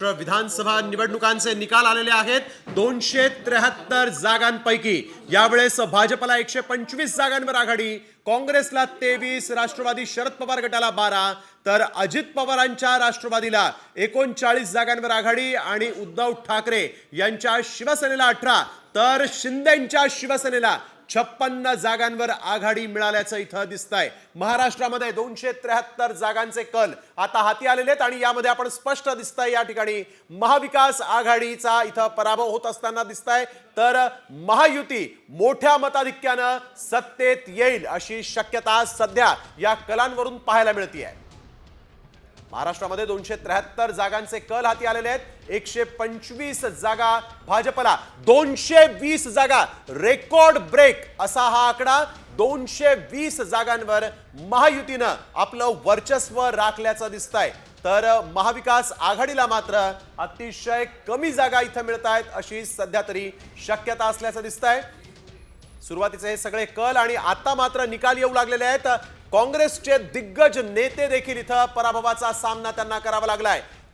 विधानसभा निवडणुकांचे निकाल आलेले आहेत। 273 जागांपैकी यावेळेस भाजपला 125 जागांवर आघाडी, काँग्रेसला 23, राष्ट्रवादी शरद पवार गटाला 12, तर अजित पवारांच्या राष्ट्रवादीला 39 जागांवर आघाडी आणि उद्धव ठाकरे यांच्या शिवसेनेला 18, तर शिंदेंच्या शिवसेनेला 56 जागांवर आघाडी मिळाल्याचं इथं दिसतंय। महाराष्ट्रामध्ये 273 जागांचे कल आता हाती आलेले आहेत आणि यामध्ये आपण स्पष्ट दिसतंय या ठिकाणी महाविकास आघाडीचा इथं पराभव होत असताना दिसतंय, तर महायुती मोठ्या मताधिक्यानं सत्तेत येईल अशी शक्यता सध्या या कलांवरून पाहायला मिळते आहे। महाराष्ट्रामध्ये 273 जागांचे कल हाती आलेले आहेत। 125 जागा भाजपला, 220 जागा, रेकॉर्ड ब्रेक असा हा आकडा। 220 जागांवर महायुतीनं आपलं वर्चस्व राखल्याचं दिसतंय, तर महाविकास आघाडीला मात्र अतिशय कमी जागा इथं मिळत आहेत अशी सध्या तरी शक्यता असल्याचं दिसतंय। सुरुवातीचे हे सगळे कल आणि आता मात्र निकाल येऊ लागलेले आहेत। काँग्रेसचे दिग्गज नेते देखील इथं पराभवाचा सामना त्यांना करावा लागलाय।